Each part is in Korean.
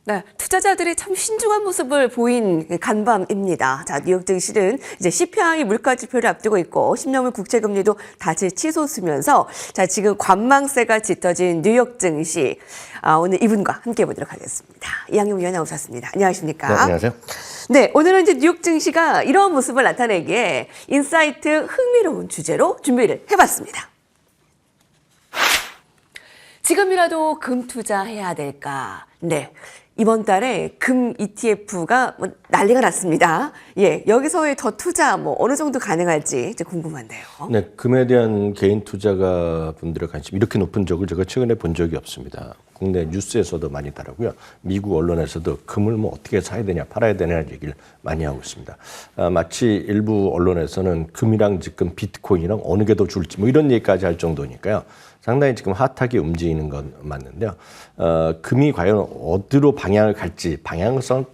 네, 투자자들이 참 신중한 모습을 보인 간밤입니다. 자, 뉴욕 증시는 이제 CPI 물가 지표를 앞두고 있고 10년물 국채 금리도 다시 치솟으면서 자, 지금 관망세가 짙어진 뉴욕 증시. 오늘 이분과 함께 보도록 하겠습니다. 이항용 위원 나오셨습니다. 안녕하십니까? 네, 안녕하세요. 네, 오늘은 이제 뉴욕 증시가 이런 모습을 나타내기에 인사이트 흥미로운 주제로 준비를 해봤습니다. 지금이라도 금 투자해야 될까? 네. 이번 달에 금 ETF가 난리가 났습니다. 예, 여기서의 더 투자 어느 정도 가능할지 이제 궁금한데요. 네, 금에 대한 개인 투자가 분들의 관심 이렇게 높은 적을 제가 최근에 본 적이 없습니다. 국내 뉴스에서도 많이 다루고요. 미국 언론에서도 금을 어떻게 사야 되냐, 팔아야 되냐 얘기를 많이 하고 있습니다. 마치 일부 언론에서는 금이랑 지금 비트코인이랑 어느 게 더 줄지 이런 얘기까지 할 정도니까요. 상당히 지금 핫하게 움직이는 건 맞는데요. 금이 과연 어디로 방향을 갈지 방향성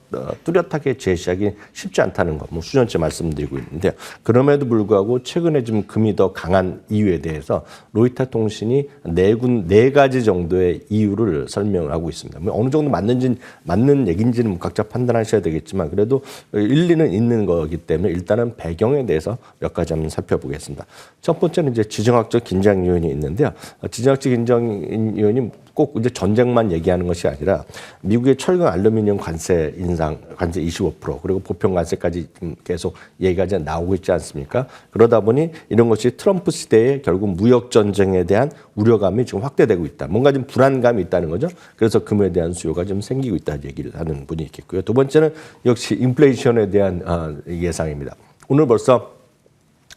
뚜렷하게 제시하기 쉽지 않다는 거 수년째 말씀드리고 있는데요. 그럼에도 불구하고 최근에 좀 금이 더 강한 이유에 대해서 로이터 통신이 네 가지 정도의 이유를 설명을 하고 있습니다. 어느 정도 맞는 얘기인지는 각자 판단하셔야 되겠지만 그래도 일리는 있는 거기 때문에 일단은 배경에 대해서 몇 가지 한번 살펴보겠습니다. 첫 번째는 이제 지정학적 긴장 요인이 있는데요. 지정학적 긴장 요인이 꼭 이제 전쟁만 얘기하는 것이 아니라 미국의 철강 알루미늄 관세 인상, 관세 25% 그리고 보편 관세까지 계속 얘기가 이제 나오고 있지 않습니까? 그러다 보니 이런 것이 트럼프 시대에 결국 무역 전쟁에 대한 우려감이 지금 확대되고 있다. 뭔가 좀 불안감이 있다는 거죠. 그래서 금에 대한 수요가 좀 생기고 있다 얘기를 하는 분이 있겠고요. 두 번째는 역시 인플레이션에 대한 예상입니다. 오늘 벌써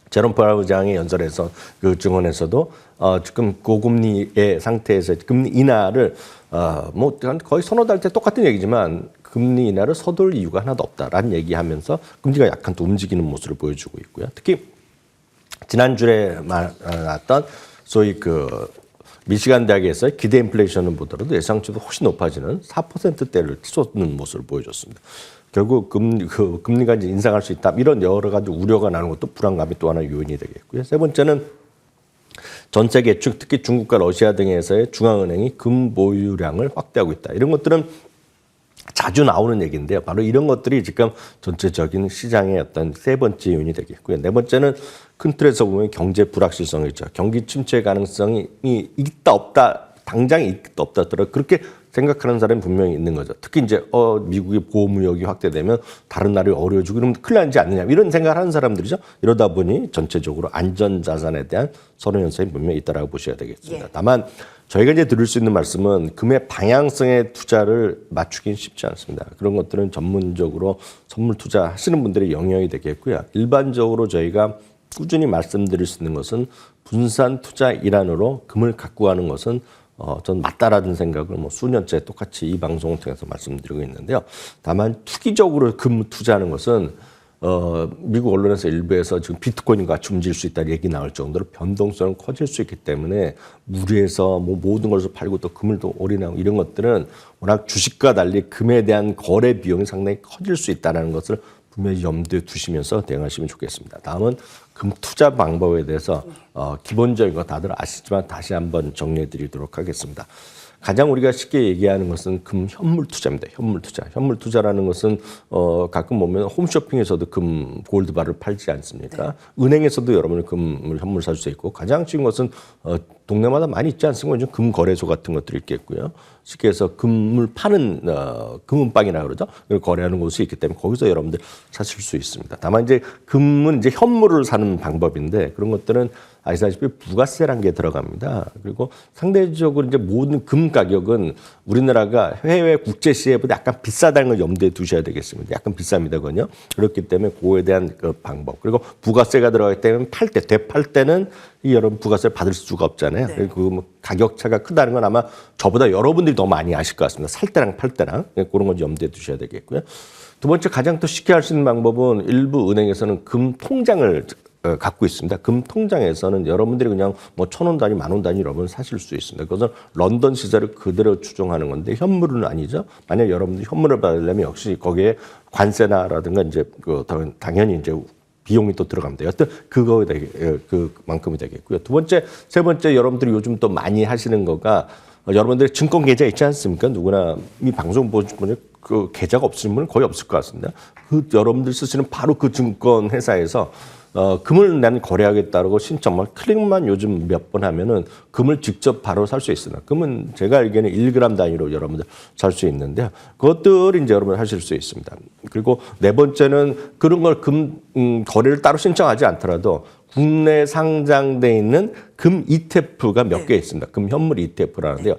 제롬 파월 의장이 연설에서 그 증언에서도 지금 고금리의 상태에서 금리 인하를 거의 서너 달 때 똑같은 얘기지만 금리 인하를 서둘 이유가 하나도 없다라는 얘기하면서 금리가 약간 또 움직이는 모습을 보여주고 있고요. 특히 지난주에 나왔던 소위 미시간 대학에서 기대 인플레이션을 보더라도 예상치보다 훨씬 높아지는 4%대를 치솟는 모습을 보여줬습니다. 결국 금리가 이제 인상할 수 있다. 이런 여러 가지 우려가 나는 것도 불안감이 또 하나 요인이 되겠고요. 세 번째는 전 세계 특히 중국과 러시아 등에서의 중앙은행이 금 보유량을 확대하고 있다. 이런 것들은 자주 나오는 얘기인데요. 바로 이런 것들이 지금 전체적인 시장의 어떤 세 번째 요인이 되겠고요. 네 번째는 큰 틀에서 보면 경제 불확실성이죠. 경기 침체 가능성이 있다 없다. 당장 있다 없다 하더라도 그렇게 생각하는 사람이 분명히 있는 거죠. 특히 이제 미국의 보호무역이 확대되면 다른 나라를 어려워지고 그러면 큰일 나지 않느냐 이런 생각을 하는 사람들이죠. 이러다 보니 전체적으로 안전자산에 대한 선호 현상이 분명히 있다라고 보셔야 되겠습니다. 예. 다만 저희가 이제 들을 수 있는 말씀은 금의 방향성의 투자를 맞추긴 쉽지 않습니다. 그런 것들은 전문적으로 선물 투자하시는 분들의 영역이 되겠고요. 일반적으로 저희가 꾸준히 말씀드릴 수 있는 것은 분산 투자 일환으로 금을 갖고 가는 것은 전 맞다라는 생각을 수년째 똑같이 이 방송을 통해서 말씀드리고 있는데요. 다만 투기적으로 금 투자하는 것은 미국 언론에서 일부에서 지금 비트코인과 같이 움직일 수 있다는 얘기 나올 정도로 변동성은 커질 수 있기 때문에 무리해서 모든 것을 팔고 또 금을 또 올인하고 이런 것들은 워낙 주식과 달리 금에 대한 거래 비용이 상당히 커질 수 있다는 것을 분명히 염두에 두시면서 대응하시면 좋겠습니다. 다음은 금 투자 방법에 대해서 기본적인 거 다들 아시지만 다시 한번 정리해 드리도록 하겠습니다. 가장 우리가 쉽게 얘기하는 것은 금 현물 투자입니다. 현물 투자. 현물 투자라는 것은 가끔 보면 홈쇼핑에서도 금 골드바를 팔지 않습니까? 네. 은행에서도 여러분이 금을 현물 살 수 있고 가장 쉬운 것은 동네마다 많이 있지 않습니까? 요즘 금 거래소 같은 것들이 있겠고요. 쉽게 해서 금을 파는 금은방이라 그러죠. 그걸 거래하는 곳이 있기 때문에 거기서 여러분들 사실 수 있습니다. 다만 이제 금은 이제 현물을 사는 방법인데 그런 것들은 아시다시피 부가세라는 게 들어갑니다. 그리고 상대적으로 이제 모든 금 가격은 우리나라가 해외 국제 시세보다 약간 비싸다는 걸 염두에 두셔야 되겠습니다. 약간 비쌉니다, 그건요. 그렇기 때문에 그거에 대한 그 방법 그리고 부가세가 들어가기 때문에 되팔 때는 여러분 부가세를 받을 수가 없잖아요. 네. 그 가격 차가 크다는 건 아마 저보다 여러분들이 더 많이 아실 것 같습니다. 살 때랑 팔 때랑 그런 건 염두에 두셔야 되겠고요. 두 번째 가장 더 쉽게 할 수 있는 방법은 일부 은행에서는 금 통장을 갖고 있습니다. 금 통장에서는 여러분들이 그냥 1,000원 단위, 10,000원 단위 여러분 사실 수 있습니다. 그것은 런던 시세를 그대로 추정하는 건데 현물은 아니죠. 만약 여러분들이 현물을 받으려면 역시 거기에 관세나라든가 이제 당연히 이제 비용이 또 들어갑니다. 여튼 그만큼이 되겠고요. 세 번째 여러분들이 요즘 또 많이 하시는 거가 여러분들이 증권 계좌 있지 않습니까? 누구나 이 방송 보시면 그 계좌가 없으신 분은 거의 없을 것 같습니다. 그 여러분들 쓰시는 바로 그 증권 회사에서 금을 난 거래하겠다고 신청만 클릭만 요즘 몇 번 하면은 금을 직접 바로 살 수 있습니다. 금은 제가 알기에는 1g 단위로 여러분들 살 수 있는데요. 그것들을 이제 여러분 하실 수 있습니다. 그리고 네 번째는 그런 걸 거래를 따로 신청하지 않더라도 국내 상장돼 있는 금 ETF가 몇 개 있습니다. 금 현물 ETF라는데요.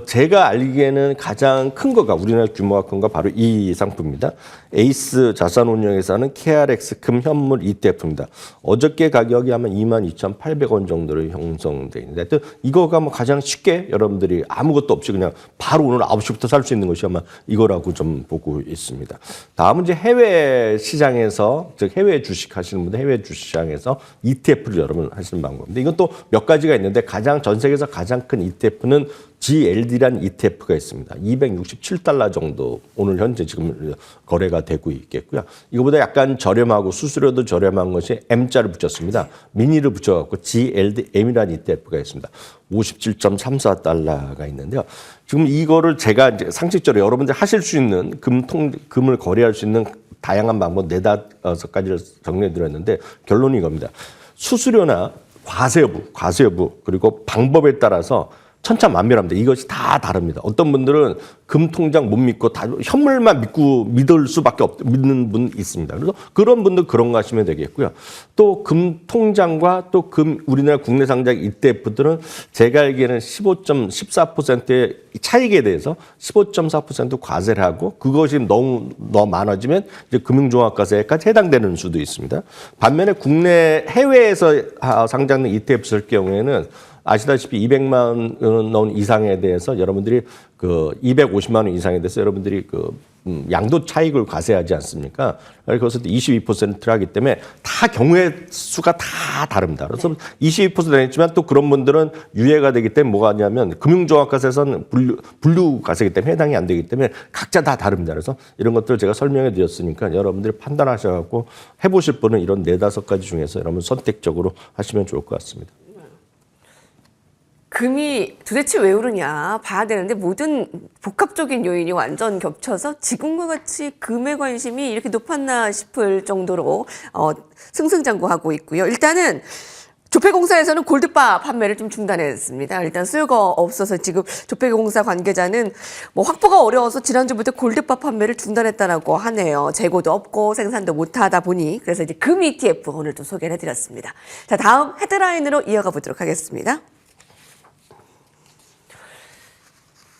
제가 알기에는 가장 큰 거가 우리나라 규모가 큰 거 바로 이 상품입니다. 에이스 자산운용에서 하는 KRX 금 현물 ETF입니다. 어저께 가격이 아마 22,800원 정도로 형성돼 있는데 하여튼 이거가 뭐 가장 쉽게 여러분들이 아무것도 없이 그냥 바로 오늘 9시부터 살 수 있는 것이 아마 이거라고 좀 보고 있습니다. 다음은 이제 해외 시장에서 즉 해외 주식 하시는 분들 해외 주식시장에서 ETF를 여러분 하시는 방법인데 이건 또 몇 가지가 있는데 가장 전 세계에서 가장 큰 ETF는 GLD라는 ETF가 있습니다. 267달러 정도 오늘 현재 지금 거래가 되고 있겠고요. 이거보다 약간 저렴하고 수수료도 저렴한 것이 M자를 붙였습니다. 미니를 붙여갖고 GLDM이라는 ETF가 있습니다. 57.34달러가 있는데요. 지금 이거를 제가 이제 상식적으로 여러분들 하실 수 있는 금을 거래할 수 있는 다양한 방법 4-5 가지를 정리해 드렸는데 결론이 이겁니다. 수수료나 과세 여부 그리고 방법에 따라서 천차만별합니다. 이것이 다 다릅니다. 어떤 분들은 금 통장 못 믿고 다 현물만 믿을 수밖에 믿는 분 있습니다. 그래서 그런 분들 그런 거 하시면 되겠고요. 또 금 통장과 또 우리나라 국내 상장 ETF들은 제가 알기에는 15.14%의 차익에 대해서 15.4% 과세를 하고 그것이 너무 많아지면 이제 금융종합과세까지 해당되는 수도 있습니다. 반면에 해외에서 상장된 ETF 쓸 경우에는 아시다시피 200만 원 이상에 대해서 여러분들이 250만 원 이상에 대해서 여러분들이 양도 차익을 과세하지 않습니까? 그것을 22%를 하기 때문에 다 경우의 수가 다 다릅니다. 그래서 22% 했지만 또 그런 분들은 유예가 되기 때문에 뭐가 하냐면 금융종합과세에서는 분류 과세이기 때문에 해당이 안 되기 때문에 각자 다 다릅니다. 그래서 이런 것들을 제가 설명해 드렸으니까 여러분들이 판단하셔갖고 해보실 분은 이런 4-5가지 중에서 여러분 선택적으로 하시면 좋을 것 같습니다. 금이 도대체 왜 오르냐 봐야 되는데 모든 복합적인 요인이 완전 겹쳐서 지금과 같이 금에 관심이 이렇게 높았나 싶을 정도로 승승장구하고 있고요. 일단은 조폐공사에서는 골드바 판매를 좀 중단했습니다. 일단 수요가 없어서 지금 조폐공사 관계자는 뭐 확보가 어려워서 지난주부터 골드바 판매를 중단했다라고 하네요. 재고도 없고 생산도 못하다 보니 그래서 이제 금 ETF 오늘 또 소개를 해드렸습니다. 자, 다음 헤드라인으로 이어가 보도록 하겠습니다.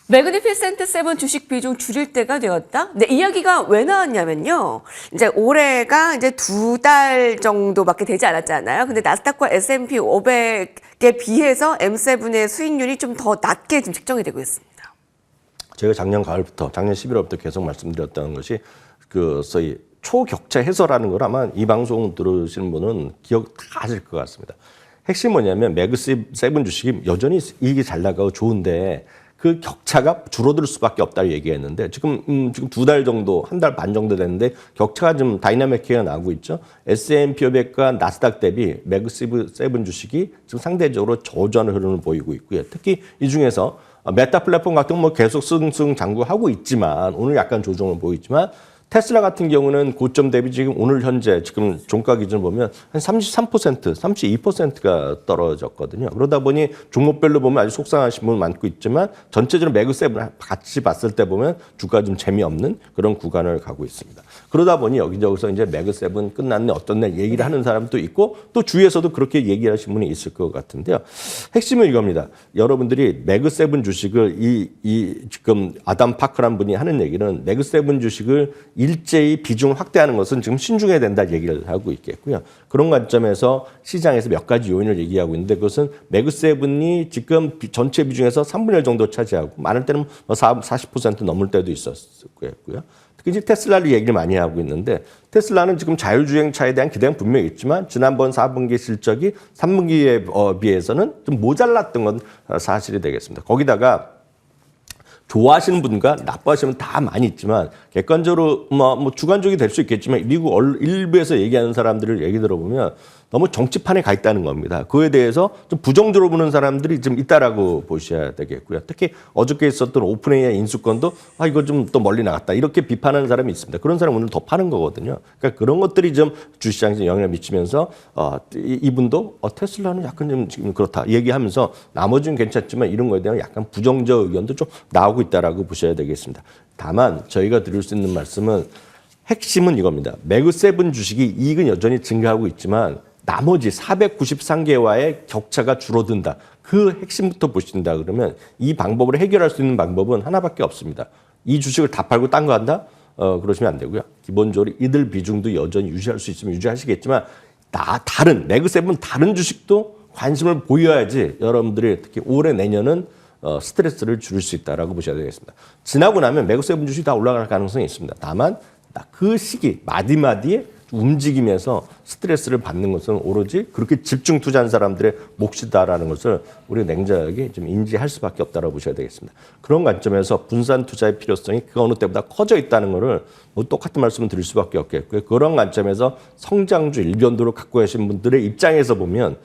매그니피센트 세븐 주식 비중 줄일 때가 되었다? 네, 이야기가 왜 나왔냐면요. 이제 올해가 이제 2달 정도밖에 되지 않았잖아요. 근데 나스닥과 S&P 500에 비해서 M7의 수익률이 좀 더 낮게 지금 측정이 되고 있습니다. 제가 작년 가을부터, 작년 11월부터 계속 말씀드렸다는 것이 소위 초격차 해소라는 걸 아마 이 방송 들으시는 분은 기억 다 하실 것 같습니다. 핵심이 뭐냐면 매그7 주식이 여전히 이익이 잘 나가고 좋은데 그 격차가 줄어들 수밖에 없다고 얘기했는데 지금 2달 정도, 1달 반 정도 됐는데 격차가 좀 다이나믹하게 나오고 있죠. S&P 500과 나스닥 대비 매그7 주식이 지금 상대적으로 저조한 흐름을 보이고 있고요. 특히 이 중에서 메타 플랫폼 같은 건 뭐 계속 승승장구하고 있지만 오늘 약간 조정을 보이지만 테슬라 같은 경우는 고점 대비 지금 오늘 현재 지금 종가 기준 보면 한 33%, 32%가 떨어졌거든요. 그러다 보니 종목별로 보면 아주 속상하신 분 많고 있지만 전체적으로 매그7 같이 봤을 때 보면 주가 좀 재미없는 그런 구간을 가고 있습니다. 그러다 보니 여기저기서 이제 매그7 끝났네 어떻네 얘기를 하는 사람도 있고 또 주위에서도 그렇게 얘기하시는 분이 있을 것 같은데요. 핵심은 이겁니다. 여러분들이 매그7 주식을 지금 아담 파크란 분이 하는 얘기는 매그7 주식을 일제히 비중을 확대하는 것은 지금 신중해야 된다 얘기를 하고 있겠고요. 그런 관점에서 시장에서 몇 가지 요인을 얘기하고 있는데 그것은 매그7이 지금 전체 비중에서 3분의 1 정도 차지하고 많을 때는 40% 넘을 때도 있었고요. 특히 이제 테슬라를 얘기를 많이 하고 있는데 테슬라는 지금 자율주행차에 대한 기대는 분명히 있지만 지난번 4분기 실적이 3분기에 비해서는 좀 모자랐던 건 사실이 되겠습니다. 거기다가 좋아하시는 분과 나빠하시는 분 다 많이 있지만 객관적으로 뭐 주관적이 될 수 있겠지만 미국 일부에서 얘기하는 사람들을 얘기 들어보면 너무 정치판에 가 있다는 겁니다. 그에 대해서 좀 부정적으로 보는 사람들이 좀 있다라고 보셔야 되겠고요. 특히 어저께 있었던 오픈AI 인수권도 이거 좀 또 멀리 나갔다 이렇게 비판하는 사람이 있습니다. 그런 사람 오늘 더 파는 거거든요. 그러니까 그런 것들이 좀 주시장에 영향을 미치면서 이분도 테슬라는 약간 좀 지금 그렇다 얘기하면서 나머지는 괜찮지만 이런 거에 대한 약간 부정적 의견도 좀 나오고 있다라고 보셔야 되겠습니다. 다만 저희가 드릴 수 있는 말씀은 핵심은 이겁니다. 매그7 주식이 이익은 여전히 증가하고 있지만 나머지 493개와의 격차가 줄어든다. 그 핵심부터 보신다 그러면 이 방법으로 해결할 수 있는 방법은 하나밖에 없습니다. 이 주식을 다 팔고 딴 거 한다? 그러시면 안 되고요. 기본적으로 이들 비중도 여전히 유지할 수 있으면 유지하시겠지만 다른 매그7 다른 주식도 관심을 보여야지 여러분들이 특히 올해 내년은 스트레스를 줄일 수 있다라고 보셔야 되겠습니다. 지나고 나면 매그7 주식이 다 올라갈 가능성이 있습니다. 다만 그 시기 마디마디에 움직이면서 스트레스를 받는 것은 오로지 그렇게 집중 투자한 사람들의 몫이다라는 것을 우리 냉정하게 좀 인지할 수밖에 없다라고 보셔야 되겠습니다. 그런 관점에서 분산 투자의 필요성이 그 어느 때보다 커져 있다는 것을 뭐 똑같은 말씀을 드릴 수밖에 없겠고요. 그런 관점에서 성장주 일변도를 갖고 계신 분들의 입장에서 보면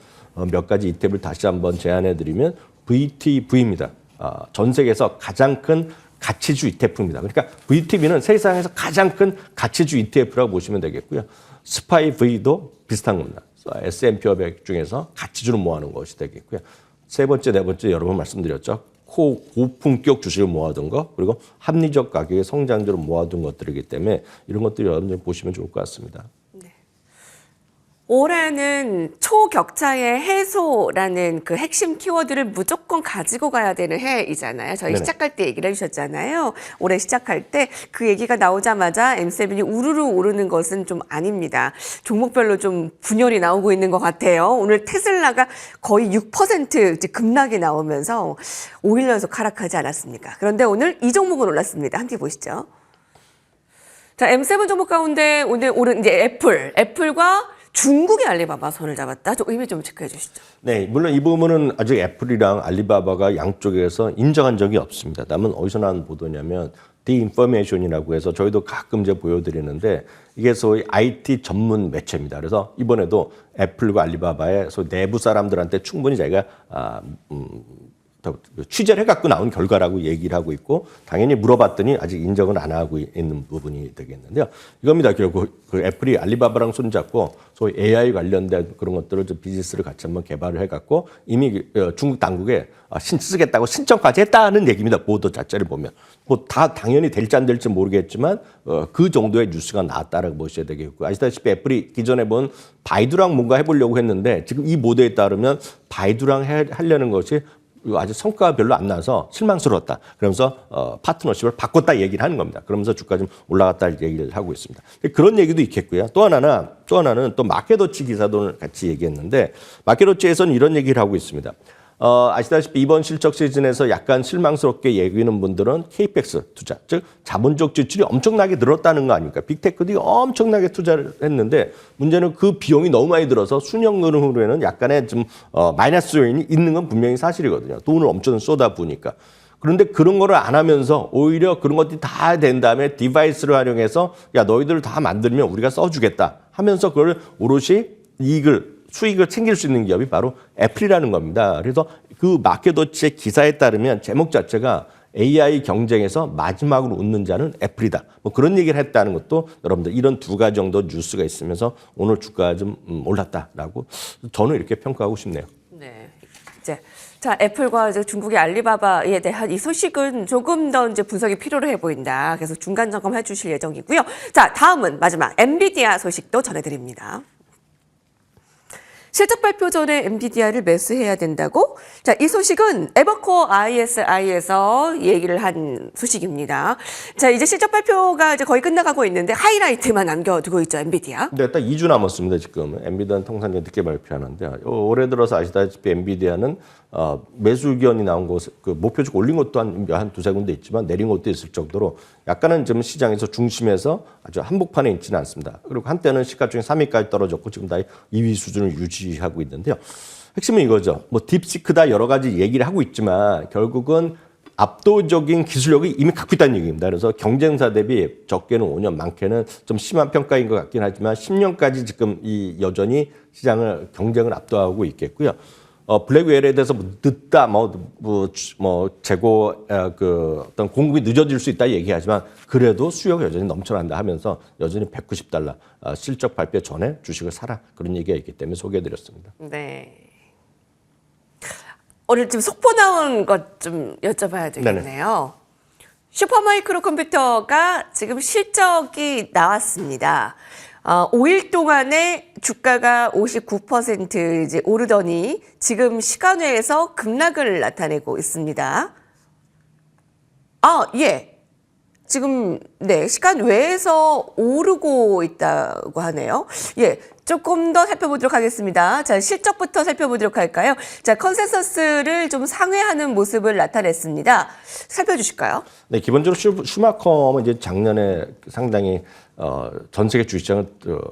몇 가지 이템을 다시 한번 제안해드리면 VTV입니다. 전 세계에서 가장 큰 가치주 ETF입니다. 그러니까 VTV는 세상에서 가장 큰 가치주 ETF라고 보시면 되겠고요. SPY-V도 비슷한 겁니다. S&P 500 중에서 가치주를 모아놓은 것이 되겠고요. 세 번째, 네 번째 여러 번 말씀드렸죠. 고품격 주식을 모아둔 거 그리고 합리적 가격의 성장주를 모아둔 것들이기 때문에 이런 것들을 여러분들 보시면 좋을 것 같습니다. 올해는 초격차의 해소라는 그 핵심 키워드를 무조건 가지고 가야 되는 해이잖아요. 저희 네네. 시작할 때 얘기를 해주셨잖아요. 올해 시작할 때 그 얘기가 나오자마자 M7이 우르르 오르는 것은 좀 아닙니다. 종목별로 좀 분열이 나오고 있는 것 같아요. 오늘 테슬라가 거의 6% 이제 급락이 나오면서 5일 연속 하락하지 않았습니까? 그런데 오늘 이 종목은 올랐습니다. 함께 보시죠. 자, M7 종목 가운데 오늘 오른 이제 애플과 중국의 알리바바 손을 잡았다. 좀 의미 좀 체크해 주시죠. 네, 물론 이 부분은 아직 애플이랑 알리바바가 양쪽에서 인정한 적이 없습니다. 다만 어디서 나온 보도냐면 디인포메이션이라고 해서 저희도 가끔 이제 보여드리는데 이게 소위 IT 전문 매체입니다. 그래서 이번에도 애플과 알리바바의 소위 내부 사람들한테 충분히 저희가 취재를 해갖고 나온 결과라고 얘기를 하고 있고 당연히 물어봤더니 아직 인정은 안 하고 있는 부분이 되겠는데요. 이겁니다. 결국 그 애플이 알리바바랑 손잡고 소위 AI 관련된 그런 것들을 좀 비즈니스를 같이 한번 개발을 해갖고 이미 중국 당국에 쓰겠다고 신청까지 했다는 얘기입니다. 보도 자체를 보면 뭐 다 당연히 될지 안 될지 모르겠지만 그 정도의 뉴스가 나왔다라고 보셔야 되겠고 아시다시피 애플이 기존에 본 바이두랑 뭔가 해보려고 했는데 지금 이 보도에 따르면 바이두랑 하려는 것이 아직 성과가 별로 안 나서 실망스러웠다. 그러면서 파트너십을 바꿨다 얘기를 하는 겁니다. 그러면서 주가 좀 올라갔다 얘기를 하고 있습니다. 그런 얘기도 있겠고요. 또 하나는 또 마켓워치 기사도 같이 얘기했는데 마켓워치에서는 이런 얘기를 하고 있습니다. 아시다시피 이번 실적 시즌에서 약간 실망스럽게 여기는 분들은 KPX 투자, 즉 자본적 지출이 엄청나게 늘었다는 거 아닙니까? 빅테크들이 엄청나게 투자를 했는데 문제는 그 비용이 너무 많이 들어서 수년 후에는 약간의 좀 마이너스 요인이 있는 건 분명히 사실이거든요. 돈을 엄청 쏟아부으니까. 그런데 그런 거를 안 하면서 오히려 그런 것들이 다 된 다음에 디바이스를 활용해서 야 너희들 다 만들면 우리가 써주겠다 하면서 그걸 오롯이 수익을 챙길 수 있는 기업이 바로 애플이라는 겁니다. 그래서 그 마켓워치의 기사에 따르면 제목 자체가 AI 경쟁에서 마지막으로 웃는 자는 애플이다. 뭐 그런 얘기를 했다는 것도 여러분들 이런 두 가지 정도 뉴스가 있으면서 오늘 주가가 좀 올랐다라고 저는 이렇게 평가하고 싶네요. 네. 자, 애플과 이제 중국의 알리바바에 대한 이 소식은 조금 더 이제 분석이 필요로 해 보인다. 그래서 중간 점검해 주실 예정이고요. 자, 다음은 마지막 엔비디아 소식도 전해드립니다. 실적 발표 전에 엔비디아를 매수해야 된다고? 자, 이 소식은 에버코어 ISI에서 얘기를 한 소식입니다. 자, 이제 실적 발표가 이제 거의 끝나가고 있는데 하이라이트만 남겨두고 있죠, 엔비디아. 네, 딱 2주 남았습니다, 지금. 엔비디아는 통상 늦게 발표하는데 올해 들어서 아시다시피 엔비디아는 매수 의견이 나온 곳, 그 목표적 올린 것도 한 두세 군데 있지만 내린 것도 있을 정도로 약간은 좀 시장에서 중심에서 아주 한복판에 있지는 않습니다. 그리고 한때는 시가총액 3위까지 떨어졌고 지금 다 2위 수준을 유지하고 있는데요. 핵심은 이거죠. 뭐 딥시크다 여러 가지 얘기를 하고 있지만 결국은 압도적인 기술력을 이미 갖고 있다는 얘기입니다. 그래서 경쟁사 대비 적게는 5년, 많게는 좀 심한 평가인 것 같긴 하지만 10년까지 지금 이 여전히 시장을 경쟁을 압도하고 있겠고요. 블랙웨어에 대해서 뭐 늦다, 재고 그 어떤 공급이 늦어질 수 있다 얘기하지만 그래도 수요가 여전히 넘쳐난다 하면서 여전히 $190 실적 발표 전에 주식을 사라 그런 얘기가 있기 때문에 소개해드렸습니다. 네. 오늘 좀 속보 나온 것 좀 여쭤봐야 되겠네요. 슈퍼마이크로 컴퓨터가 지금 실적이 나왔습니다. 5일 동안에 주가가 59% 이제 오르더니 지금 시간외에서 급락을 나타내고 있습니다. 예. 지금 시간 외에서 오르고 있다고 하네요. 예. 조금 더 살펴보도록 하겠습니다. 자, 실적부터 살펴보도록 할까요? 자, 컨센서스를 좀 상회하는 모습을 나타냈습니다. 살펴주실까요? 네, 기본적으로 슈마컴은 이제 작년에 상당히 전 세계 주식시장을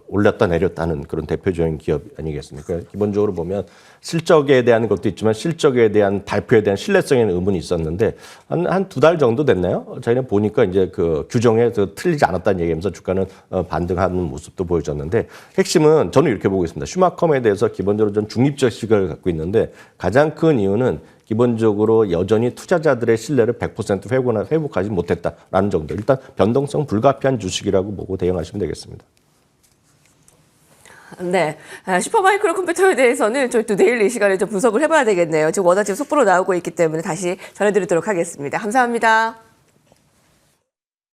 올렸다 내렸다는 그런 대표적인 기업 아니겠습니까? 기본적으로 보면 실적에 대한 것도 있지만 실적에 대한 발표에 대한 신뢰성에는 의문이 있었는데 한 두 달 정도 됐나요? 저희는 보니까 이제 그 규정에 틀리지 않았다는 얘기하면서 주가는 반등하는 모습도 보여줬는데 핵심은 저는 이렇게 보고 있습니다. 슈마컴에 대해서 기본적으로 좀 중립적 시각을 갖고 있는데 가장 큰 이유는 기본적으로 여전히 투자자들의 신뢰를 100% 회복하지 못했다라는 정도. 일단 변동성 불가피한 주식이라고 보고 대응하시면 되겠습니다. 네. 슈퍼마이크로 컴퓨터에 대해서는 저희 또 내일 이 시간에 좀 분석을 해봐야 되겠네요. 지금 워낙 지금 속보로 나오고 있기 때문에 다시 전해드리도록 하겠습니다. 감사합니다.